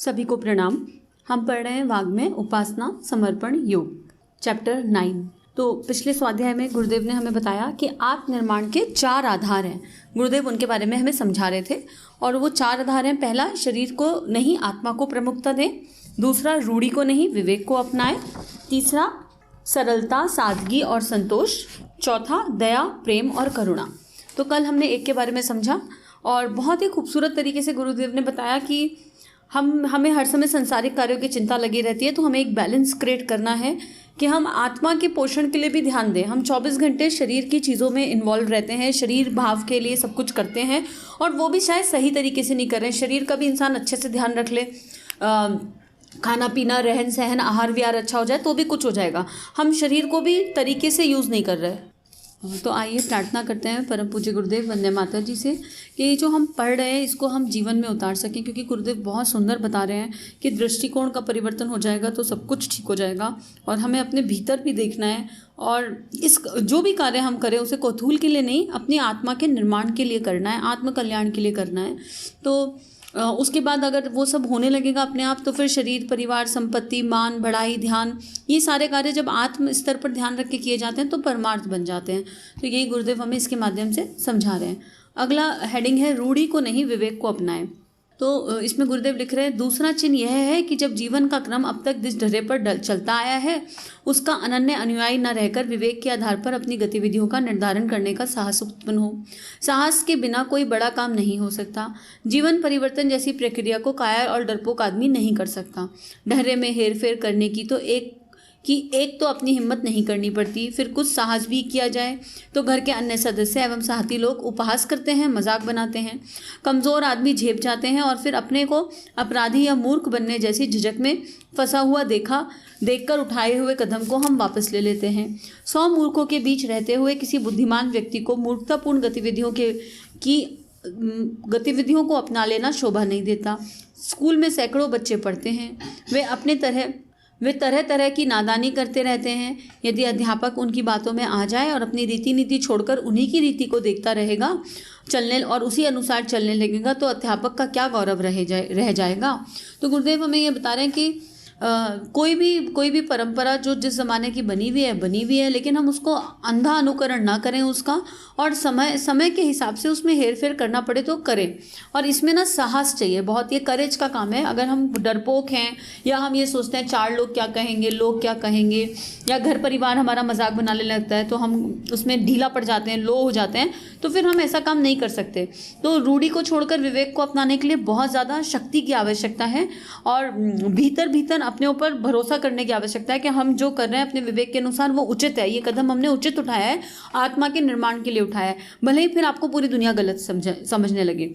सभी को प्रणाम। हम पढ़ रहे हैं वाग्मय उपासना समर्पण योग चैप्टर 9। तो पिछले स्वाध्याय में गुरुदेव ने हमें बताया कि आत्मनिर्माण के 4 आधार हैं। गुरुदेव उनके बारे में हमें समझा रहे थे और वो 4 आधार हैं। पहला, शरीर को नहीं आत्मा को प्रमुखता दें। दूसरा, रूढ़ी को नहीं विवेक को अपनाएं। तीसरा, सरलता, सादगी और संतोष। चौथा, दया, प्रेम और करुणा। तो कल हमने एक के बारे में समझा और बहुत ही खूबसूरत तरीके से गुरुदेव ने बताया कि हमें हर समय सांसारिक कार्यों की चिंता लगी रहती है, तो हमें एक बैलेंस क्रिएट करना है कि हम आत्मा के पोषण के लिए भी ध्यान दें। हम 24 घंटे शरीर की चीज़ों में इन्वॉल्व रहते हैं, शरीर भाव के लिए सब कुछ करते हैं और वो भी शायद सही तरीके से नहीं कर रहे हैं। शरीर का भी इंसान अच्छे से ध्यान रख ले, खाना पीना, रहन सहन, आहार विहार अच्छा हो जाए तो भी कुछ हो जाएगा। हम शरीर को भी तरीके से यूज़ नहीं कर रहे। तो आइए प्रार्थना करते हैं परम पूज्य गुरुदेव वंदे माता जी से कि जो हम पढ़ रहे हैं इसको हम जीवन में उतार सकें, क्योंकि गुरुदेव बहुत सुंदर बता रहे हैं कि दृष्टिकोण का परिवर्तन हो जाएगा तो सब कुछ ठीक हो जाएगा। और हमें अपने भीतर भी देखना है और इस जो भी कार्य हम करें उसे कौतूहल के लिए नहीं, अपनी आत्मा के निर्माण के लिए करना है, आत्म कल्याण के लिए करना है। तो उसके बाद अगर वो सब होने लगेगा अपने आप, तो फिर शरीर, परिवार, संपत्ति, मान, बढ़ाई, ध्यान, ये सारे कार्य जब आत्म स्तर पर ध्यान रख के किए जाते हैं तो परमार्थ बन जाते हैं। तो यही गुरुदेव हमें इसके माध्यम से समझा रहे हैं। अगला हेडिंग है रूढ़ी को नहीं विवेक को अपनाएं। तो इसमें गुरुदेव लिख रहे हैं, दूसरा चिन्ह यह है कि जब जीवन का क्रम अब तक जिस ढर्रे पर चलता आया है उसका अनन्य अनुयायी न रहकर विवेक के आधार पर अपनी गतिविधियों का निर्धारण करने का साहस उत्पन्न हो। साहस के बिना कोई बड़ा काम नहीं हो सकता। जीवन परिवर्तन जैसी प्रक्रिया को कायर और डरपोक आदमी नहीं कर सकता। ढर्रे में हेरफेर करने की एक तो अपनी हिम्मत नहीं करनी पड़ती, फिर कुछ साहस भी किया जाए तो घर के अन्य सदस्य एवं साथी लोग उपहास करते हैं, मजाक बनाते हैं। कमज़ोर आदमी झेप जाते हैं और फिर अपने को अपराधी या मूर्ख बनने जैसी झिझक में फंसा हुआ देखकर उठाए हुए कदम को हम वापस ले लेते हैं। 100 मूर्खों के बीच रहते हुए किसी बुद्धिमान व्यक्ति को मूर्खतापूर्ण गतिविधियों को अपना लेना शोभा नहीं देता। स्कूल में सैकड़ों बच्चे पढ़ते हैं, वे तरह तरह की नादानी करते रहते हैं। यदि अध्यापक उनकी बातों में आ जाए और अपनी रीति नीति छोड़कर उन्हीं की रीति को देखता रहेगा चलने और उसी अनुसार चलने लगेगा तो अध्यापक का क्या गौरव रह जाएगा। तो गुरुदेव हमें ये बता रहे हैं कि कोई भी परंपरा जो जिस ज़माने की बनी हुई है, लेकिन हम उसको अंधा अनुकरण ना करें उसका, और समय के हिसाब से उसमें हेरफेर करना पड़े तो करें। और इसमें ना साहस चाहिए, बहुत ये करेज का काम है। अगर हम डरपोक हैं या हम ये सोचते हैं 4 लोग क्या कहेंगे, या घर परिवार हमारा मजाक बनाने लगता है तो हम उसमें ढीला पड़ जाते हैं, लो हो जाते हैं, तो फिर हम ऐसा काम नहीं कर सकते। तो रूढ़ी को छोड़कर विवेक को अपनाने के लिए बहुत ज़्यादा शक्ति की आवश्यकता है और भीतर अपने ऊपर भरोसा करने की आवश्यकता है कि हम जो कर रहे हैं अपने विवेक के अनुसार वो उचित है, ये कदम हमने उचित उठाया है, आत्मा के निर्माण के लिए उठाया है, भले ही फिर आपको पूरी दुनिया गलत समझने लगे।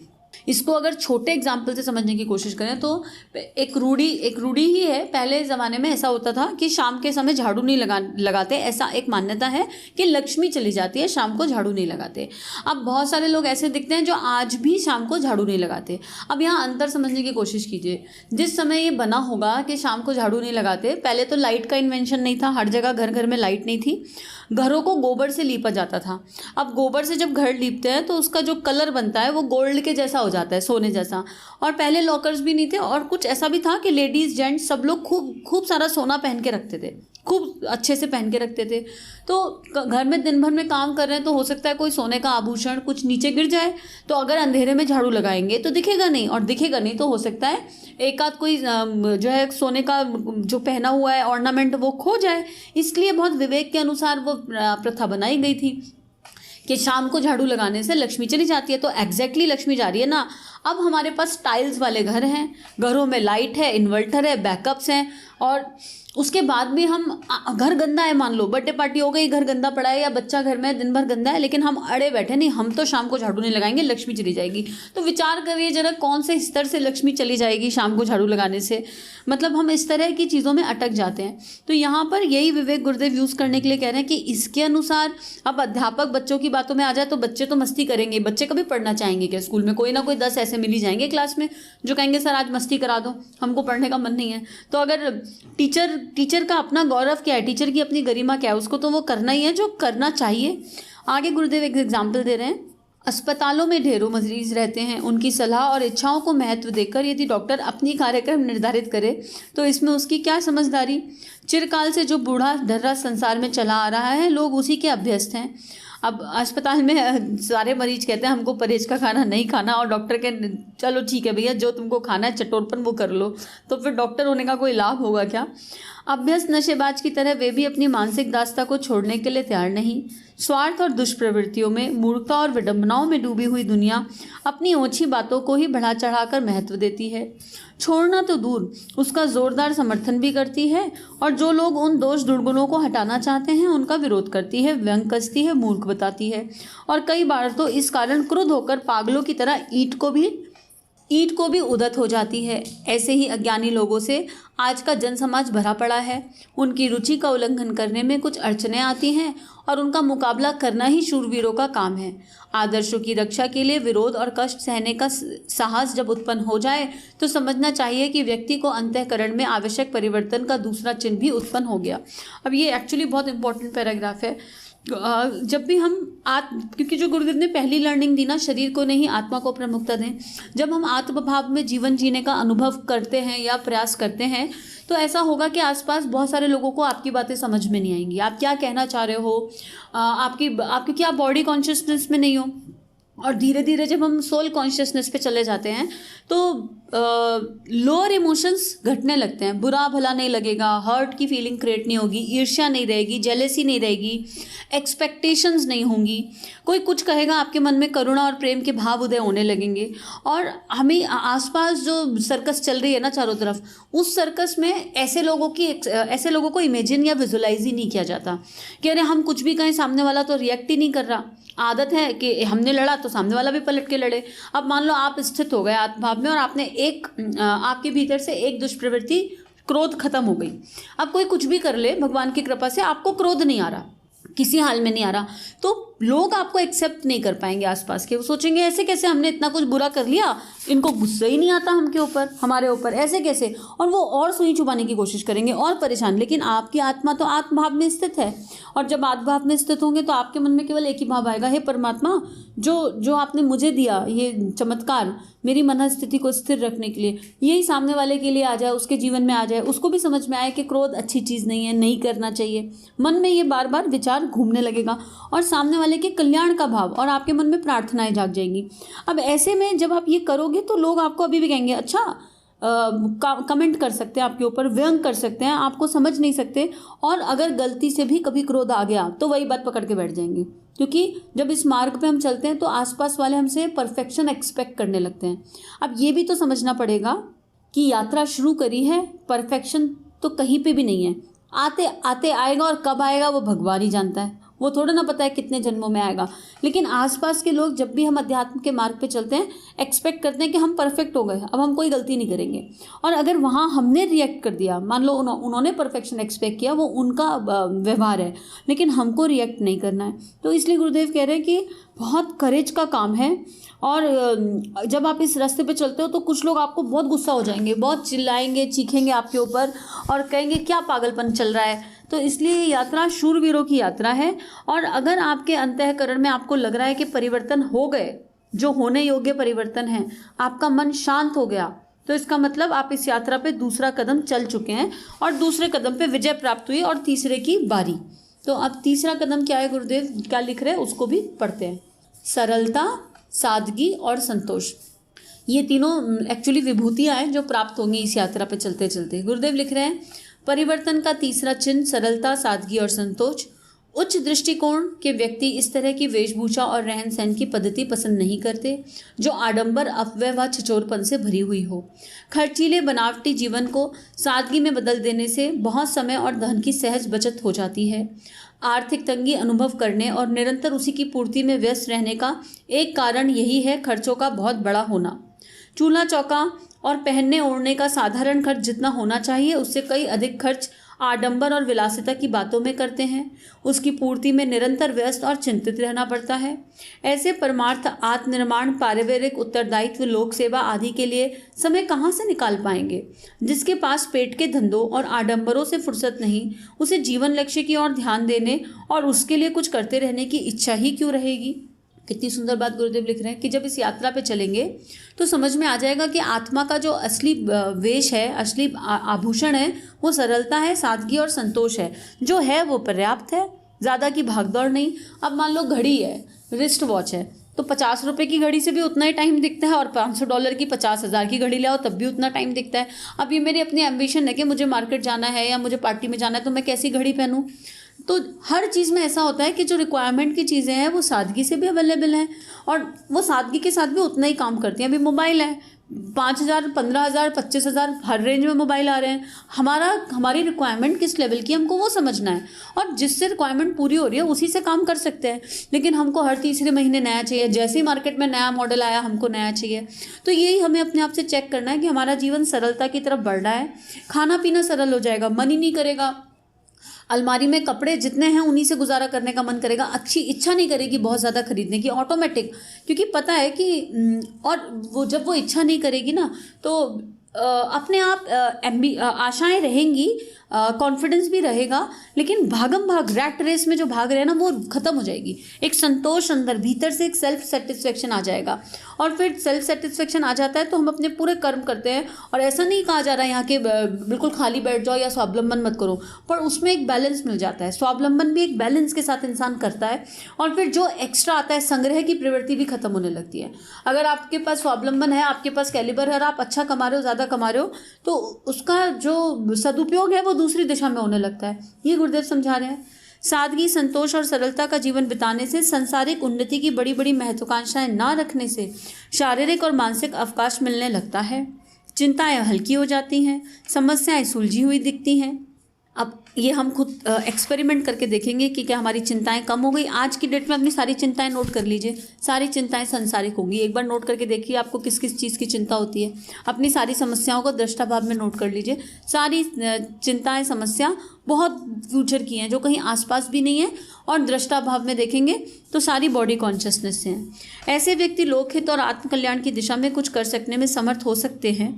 इसको अगर छोटे एग्जाम्पल से समझने की कोशिश करें तो एक रूढ़ी ही है। पहले ज़माने में ऐसा होता था कि शाम के समय झाड़ू नहीं लगाते, ऐसा एक मान्यता है कि लक्ष्मी चली जाती है, शाम को झाड़ू नहीं लगाते। अब बहुत सारे लोग ऐसे दिखते हैं जो आज भी शाम को झाड़ू नहीं लगाते। अब यहाँ अंतर समझने की कोशिश कीजिए। जिस समय ये बना होगा कि शाम को झाड़ू नहीं लगाते, पहले तो लाइट का इन्वेंशन नहीं था, हर जगह घर में लाइट नहीं थी, घरों को गोबर से लीपा जाता था। अब गोबर से जब घर लीपते हैं तो उसका जो कलर बनता है वो गोल्ड के जैसा हो जाता है, सोने जैसा। और पहले लॉकर्स भी नहीं थे और कुछ ऐसा भी था कि लेडीज जेंट्स सब लोग खूब सारा सोना पहन के रखते थे, खूब अच्छे से पहन के रखते थे। तो घर में दिन भर में काम कर रहे हैं तो हो सकता है कोई सोने का आभूषण कुछ नीचे गिर जाए, तो अगर अंधेरे में झाड़ू लगाएंगे तो दिखेगा नहीं, और दिखेगा नहीं तो हो सकता है एक आध कोई जो है सोने का जो पहना हुआ है ऑर्नामेंट वो खो जाए। इसलिए बहुत विवेक के अनुसार वो प्रथा बनाई गई थी कि शाम को झाड़ू लगाने से लक्ष्मी चली जाती है। तो एग्जैक्टली लक्ष्मी जा रही है ना। अब हमारे पास टाइल्स वाले घर हैं, घरों में लाइट है, इन्वर्टर है, बैकअप्स हैं, और उसके बाद भी हम घर गंदा है, मान लो बर्थडे पार्टी हो गई, घर गंदा पड़ा है, या बच्चा घर में दिन भर गंदा है, लेकिन हम अड़े बैठे नहीं, हम तो शाम को झाड़ू नहीं लगाएंगे, लक्ष्मी चली जाएगी। तो विचार करिए जरा, कौन से स्तर से लक्ष्मी चली जाएगी शाम को झाड़ू लगाने से। मतलब हम इस तरह की चीज़ों में अटक जाते हैं। तो यहाँ पर यही विवेक गुरुदेव यूज़ करने के लिए कह रहे हैं कि इसके अनुसार अब अध्यापक बच्चों की बातों में आ जाए तो बच्चे तो मस्ती करेंगे। बच्चे कभी पढ़ना चाहेंगे क्या? स्कूल में कोई ना कोई 10 ऐसे मिल ही जाएंगे क्लास में जो कहेंगे सर आज मस्ती करा दो, हमको पढ़ने का मन नहीं है। तो अगर टीचर का अपना गौरव क्या है, टीचर की अपनी गरिमा क्या है, उसको तो वो करना ही है जो करना चाहिए। आगे गुरुदेव एक एग्जाम्पल दे रहे हैं। अस्पतालों में ढेरों मरीज रहते हैं। उनकी सलाह और इच्छाओं को महत्व देकर यदि डॉक्टर अपनी कार्यक्रम निर्धारित करे तो इसमें उसकी क्या समझदारी। चिरकाल से जो बूढ़ा ढर्रा संसार में चला आ रहा है, लोग उसी के अभ्यस्त हैं। अब अस्पताल में सारे मरीज कहते हैं हमको परहेज का खाना नहीं खाना, और डॉक्टर के चलो ठीक है भैया जो तुमको खाना है चटोरपन वो कर लो, तो फिर डॉक्टर होने का कोई लाभ होगा क्या। अभ्यस्त नशेबाज की तरह वे भी अपनी मानसिक दास्ता को छोड़ने के लिए तैयार नहीं। स्वार्थ और दुष्प्रवृत्तियों में, मूर्खता और विडंबनाओं में डूबी हुई दुनिया अपनी ओछी बातों को ही बढ़ा चढ़ाकर महत्व देती है। छोड़ना तो दूर, उसका जोरदार समर्थन भी करती है, और जो लोग उन दोष दुर्गुणों को हटाना चाहते हैं उनका विरोध करती है, व्यंग कसती है, मूर्ख बताती है, और कई बार तो इस कारण क्रुद्ध होकर पागलों की तरह ईंट को भी उदत हो जाती है। ऐसे ही अज्ञानी लोगों से आज का जनसमाज भरा पड़ा है। उनकी रुचि का उल्लंघन करने में कुछ अड़चनें आती हैं और उनका मुकाबला करना ही शूरवीरों का काम है। आदर्शों की रक्षा के लिए विरोध और कष्ट सहने का साहस जब उत्पन्न हो जाए तो समझना चाहिए कि व्यक्ति को अंतःकरण में आवश्यक परिवर्तन का दूसरा चिन्ह भी उत्पन्न हो गया। अब ये एक्चुअली बहुत इंपॉर्टेंट पैराग्राफ है। जब भी हम क्योंकि जो गुरुदेव ने पहली लर्निंग दी ना, शरीर को नहीं आत्मा को प्रमुखता दें, जब हम आत्मभाव में जीवन जीने का अनुभव करते हैं या प्रयास करते हैं तो ऐसा होगा कि आसपास बहुत सारे लोगों को आपकी बातें समझ में नहीं आएंगी, आप क्या कहना चाह रहे हो, आपकी क्योंकि आप बॉडी कॉन्शियसनेस में नहीं हो। और धीरे धीरे जब हम सोल कॉन्शियसनेस पे चले जाते हैं तो लोअर इमोशंस घटने लगते हैं। बुरा भला नहीं लगेगा, हर्ट की फीलिंग क्रिएट नहीं होगी, ईर्ष्या नहीं रहेगी, जेलेसी नहीं रहेगी, एक्सपेक्टेशंस नहीं होंगी। कोई कुछ कहेगा आपके मन में करुणा और प्रेम के भाव उदय होने लगेंगे। और हमें आसपास जो सर्कस चल रही है ना चारों तरफ, उस सर्कस में ऐसे लोगों को इमेजिन या विजुलाइज ही नहीं किया जाता कि अरे हम कुछ भी कहें सामने वाला तो रिएक्ट ही नहीं कर रहा। आदत है कि हमने लड़ा तो सामने वाला भी पलट के लड़े। अब मान लो आप स्थित हो गए आत्मभाव में और आपने आपके भीतर से एक दुष्प्रवृत्ति क्रोध खत्म हो गई। अब कोई कुछ भी कर ले, भगवान की कृपा से आपको क्रोध नहीं आ रहा, किसी हाल में नहीं आ रहा, तो लोग आपको एक्सेप्ट नहीं कर पाएंगे आसपास के। वो सोचेंगे ऐसे कैसे, हमने इतना कुछ बुरा कर लिया, इनको गुस्सा ही नहीं आता हमारे ऊपर ऐसे कैसे, और वो और सुई चुबाने की कोशिश करेंगे और परेशान। लेकिन आपकी आत्मा तो आत्मभाव में स्थित है, और जब आत्मभाव में स्थित होंगे तो आपके मन में केवल एक ही भाव आएगा, हे परमात्मा जो आपने मुझे दिया ये चमत्कार मेरी मन स्थिति को स्थिर रखने के लिए, यही सामने वाले के लिए आ जाए, उसके जीवन में आ जाए, उसको भी समझ में आए कि क्रोध अच्छी चीज़ नहीं है, नहीं करना चाहिए। मन में ये बार बार विचार घूमने लगेगा और सामने वाले के कल्याण का भाव और आपके मन में प्रार्थनाएं जाग जाएंगी। अब ऐसे में जब आप ये करोगे तो लोग आपको अभी भी कहेंगे अच्छा, कमेंट कर सकते हैं आपके ऊपर, व्यंग कर सकते हैं, आपको समझ नहीं सकते, और अगर गलती से भी कभी क्रोध आ गया तो वही बात पकड़ के बैठ जाएंगे। क्योंकि जब इस मार्ग पे हम चलते हैं तो आसपास वाले हमसे परफेक्शन एक्सपेक्ट करने लगते हैं। अब ये भी तो समझना पड़ेगा कि यात्रा शुरू करी है, परफेक्शन तो कहीं पे भी नहीं है, आते आते आएगा, और कब आएगा वो भगवान ही जानता है, वो थोड़ा ना पता है कितने जन्मों में आएगा। लेकिन आसपास के लोग जब भी हम अध्यात्म के मार्ग पे चलते हैं एक्सपेक्ट करते हैं कि हम परफेक्ट हो गए, अब हम कोई गलती नहीं करेंगे। और अगर वहाँ हमने रिएक्ट कर दिया, मान लो उन्होंने परफेक्शन एक्सपेक्ट किया, वो उनका व्यवहार है, लेकिन हमको रिएक्ट नहीं करना है। तो इसलिए गुरुदेव कह रहे हैं कि बहुत करेज का काम है। और जब आप इस रास्ते पे चलते हो तो कुछ लोग आपको बहुत गुस्सा हो जाएंगे, बहुत चिल्लाएंगे, चीखेंगे आपके ऊपर और कहेंगे क्या पागलपन चल रहा है। तो इसलिए ये यात्रा शूरवीरों की यात्रा है। और अगर आपके अंतःकरण में आपको लग रहा है कि परिवर्तन हो गए, जो होने योग्य परिवर्तन है, आपका मन शांत हो गया, तो इसका मतलब आप इस यात्रा पे दूसरा कदम चल चुके हैं और दूसरे कदम पे विजय प्राप्त हुई और तीसरे की बारी। तो अब तीसरा कदम क्या है, गुरुदेव क्या लिख रहे हैं उसको भी पढ़ते हैं। सरलता, सादगी और संतोष, ये तीनों एक्चुअली विभूतियाँ हैं जो प्राप्त होंगी इस यात्रा पे चलते चलते। गुरुदेव लिख रहे हैं परिवर्तन का तीसरा चिन्ह सरलता, सादगी और संतोष। उच्च दृष्टिकोण के व्यक्ति इस तरह की वेशभूषा और रहन सहन की पद्धति पसंद नहीं करते जो आडंबर, अपव्यय व छिछोरपन से भरी हुई हो। खर्चीले बनावटी जीवन को सादगी में बदल देने से बहुत समय और धन की सहज बचत हो जाती है। आर्थिक तंगी अनुभव करने और निरंतर उसी की पूर्ति में व्यस्त रहने का एक कारण यही है खर्चों का बहुत बड़ा होना। चूल्हा चौका और पहनने ओढ़ने का साधारण खर्च जितना होना चाहिए उससे कई अधिक खर्च आडंबर और विलासिता की बातों में करते हैं। उसकी पूर्ति में निरंतर व्यस्त और चिंतित रहना पड़ता है। ऐसे परमार्थ, आत्मनिर्माण, पारिवारिक उत्तरदायित्व, लोक सेवा आदि के लिए समय कहाँ से निकाल पाएंगे। जिसके पास पेट के धंधों और आडंबरों से फुर्सत नहीं, उसे जीवन लक्ष्य की ओर ध्यान देने और उसके लिए कुछ करते रहने की इच्छा ही क्यों रहेगी। कितनी सुंदर बात गुरुदेव लिख रहे हैं कि जब इस यात्रा पे चलेंगे तो समझ में आ जाएगा कि आत्मा का जो असली वेश है, असली आभूषण है, वो सरलता है, सादगी और संतोष है। जो है वो पर्याप्त है, ज़्यादा की भागदौड़ नहीं। अब मान लो घड़ी है, रिस्ट वॉच है, तो 50 रुपये की घड़ी से भी उतना ही टाइम दिखता है, और $500 की 50,000 की घड़ी लाओ तब भी उतना टाइम दिखता है। अब ये मेरी अपनी एम्बिशन है कि मुझे मार्केट जाना है या मुझे पार्टी में जाना है, तो मैं कैसी घड़ी पहनूं। तो हर चीज़ में ऐसा होता है कि जो रिक्वायरमेंट की चीज़ें हैं वो सादगी से भी अवेलेबल हैं, और वो सादगी के साथ भी उतना ही काम करती हैं। अभी मोबाइल है, 5,000, 15,000, 25,000 हर रेंज में मोबाइल आ रहे हैं। हमारी रिक्वायरमेंट किस लेवल की हमको वो समझना है, और जिससे रिक्वायरमेंट पूरी हो रही है उसी से काम कर सकते हैं। लेकिन हमको हर तीसरे महीने नया चाहिए, जैसे ही मार्केट में नया मॉडल आया हमको नया चाहिए। तो यही हमें अपने आप से चेक करना है कि हमारा जीवन सरलता की तरफ बढ़ रहा है। खाना पीना सरल हो जाएगा, मन ही नहीं करेगा, अलमारी में कपड़े जितने हैं उन्हीं से गुजारा करने का मन करेगा, अच्छी इच्छा नहीं करेगी बहुत ज़्यादा खरीदने की, ऑटोमेटिक। क्योंकि पता है कि और वो जब वो इच्छा नहीं करेगी ना तो अपने आप आशाएं रहेंगी, कॉन्फिडेंस भी रहेगा, लेकिन भागम भाग रैट रेस में जो भाग रहे हैं ना वो ख़त्म हो जाएगी। एक संतोष अंदर भीतर से एक सेल्फ सेटिस्फेक्शन आ जाएगा, और फिर सेल्फ सेटिस्फेक्शन आ जाता है तो हम अपने पूरे कर्म करते हैं। और ऐसा नहीं कहा जा रहा है यहाँ के बिल्कुल खाली बैठ जाओ या स्वावलंबन मत करो, पर उसमें एक बैलेंस मिल जाता है। स्वावलंबन भी एक बैलेंस के साथ इंसान करता है, और फिर जो एक्स्ट्रा आता है, संग्रह की प्रवृत्ति भी खत्म होने लगती है। अगर आपके पास स्वावलंबन है, आपके पास कैलिबर है और आप अच्छा कमा रहे हो, ज़्यादा कमा रहे हो, तो उसका जो सदुपयोग है वो दूसरी दिशा में होने लगता है। ये गुरुदेव समझा रहे हैं। सादगी, संतोष और सरलता का जीवन बिताने से, सांसारिक उन्नति की बड़ी बड़ी महत्वाकांक्षाएं ना रखने से शारीरिक और मानसिक अवकाश मिलने लगता है। चिंताएं हल्की हो जाती हैं, समस्याएं सुलझी हुई दिखती हैं। अब ये हम खुद एक्सपेरिमेंट करके देखेंगे कि क्या हमारी चिंताएं कम हो गई। आज की डेट में अपनी सारी चिंताएं नोट कर लीजिए, सारी चिंताएं सांसारिक होंगी। एक बार नोट करके देखिए आपको किस किस चीज़ की चिंता होती है। अपनी सारी समस्याओं को दृष्टा भाव में नोट कर लीजिए। सारी चिंताएं, समस्या बहुत फ्यूचर की हैं, जो कहीं आसपास भी नहीं है, और दृष्टा भाव में देखेंगे तो सारी बॉडी कॉन्शियसनेस से हैं। ऐसे व्यक्ति लोकहित और आत्मकल्याण की दिशा में कुछ कर सकने में समर्थ हो सकते हैं।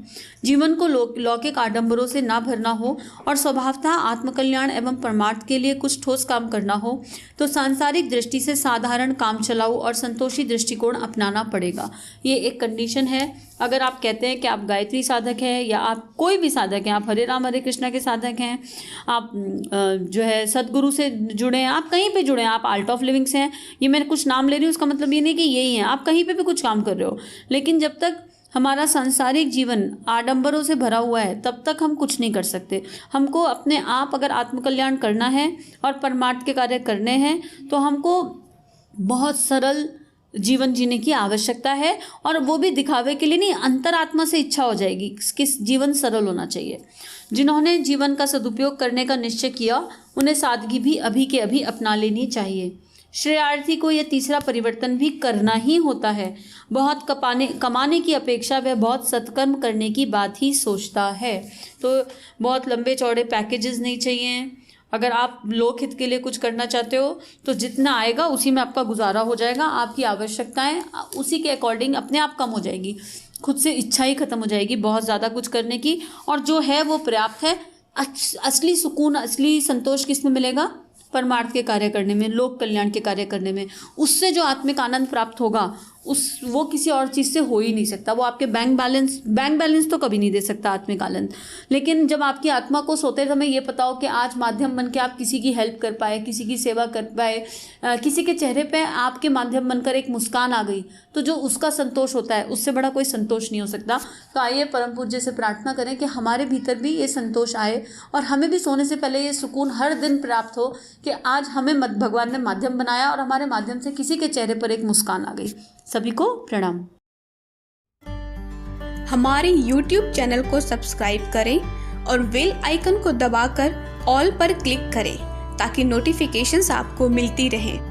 जीवन को लौकिक आडंबरों से ना भरना हो और स्वभावतः आत्मकल्याण एवं परमार्थ के लिए कुछ ठोस काम करना हो तो सांसारिक दृष्टि से साधारण काम चलाऊ और संतोषी दृष्टिकोण अपनाना पड़ेगा। ये एक कंडीशन है। अगर आप कहते हैं कि आप गायत्री साधक हैं, या आप कोई भी साधक हैं, आप हरे राम हरे कृष्णा के साधक हैं, आप जो है सदगुरु से जुड़े हैं, आप कहीं पे जुड़े हैं, आप आर्ट ऑफ लिविंग से हैं, ये मैं कुछ नाम ले रही हूँ, उसका मतलब ये नहीं कि यही हैं, आप कहीं पे भी कुछ काम कर रहे हो। लेकिन जब तक हमारा सांसारिक जीवन आडंबरों से भरा हुआ है तब तक हम कुछ नहीं कर सकते। हमको अपने आप अगर आत्मकल्याण करना है और परमार्थ के कार्य करने हैं तो हमको बहुत सरल जीवन जीने की आवश्यकता है, और वो भी दिखावे के लिए नहीं, अंतरात्मा से इच्छा हो जाएगी कि जीवन सरल होना चाहिए। जिन्होंने जीवन का सदुपयोग करने का निश्चय किया उन्हें सादगी भी अभी के अभी अपना लेनी चाहिए। श्रेयार्थी को यह तीसरा परिवर्तन भी करना ही होता है। बहुत कमाने की अपेक्षा वह बहुत सत्कर्म करने की बात ही सोचता है। तो बहुत लंबे चौड़े पैकेजेस नहीं चाहिए। अगर आप लोकहित के लिए कुछ करना चाहते हो तो जितना आएगा उसी में आपका गुजारा हो जाएगा। आपकी आवश्यकताएं उसी के अकॉर्डिंग अपने आप कम हो जाएगी, खुद से इच्छा ही खत्म हो जाएगी बहुत ज़्यादा कुछ करने की, और जो है वो पर्याप्त है। असली सुकून, असली संतोष किस में मिलेगा? परमार्थ के कार्य करने में, लोक कल्याण के कार्य करने में। उससे जो आत्मिक आनंद प्राप्त होगा वो किसी और चीज़ से हो ही नहीं सकता। वो आपके बैंक बैलेंस तो कभी नहीं दे सकता आत्मिक आनंद। लेकिन जब आपकी आत्मा को सोते समय ये पता हो कि आज माध्यम बन के आप किसी की हेल्प कर पाए, किसी की सेवा कर पाए, किसी के चेहरे पे आपके माध्यम बनकर एक मुस्कान आ गई, तो जो उसका संतोष होता है उससे बड़ा कोई संतोष नहीं हो सकता। तो आइए परम पूज्य से प्रार्थना करें कि हमारे भीतर भी ये संतोष आए, और हमें भी सोने से पहले ये सुकून हर दिन प्राप्त हो कि आज हमें भगवान ने माध्यम बनाया और हमारे माध्यम से किसी के चेहरे पर एक मुस्कान आ गई। सभी को प्रणाम। हमारे YouTube चैनल को सब्सक्राइब करें और बेल आइकन को दबाकर ऑल पर क्लिक करें ताकि नोटिफिकेशंस आपको मिलती रहें।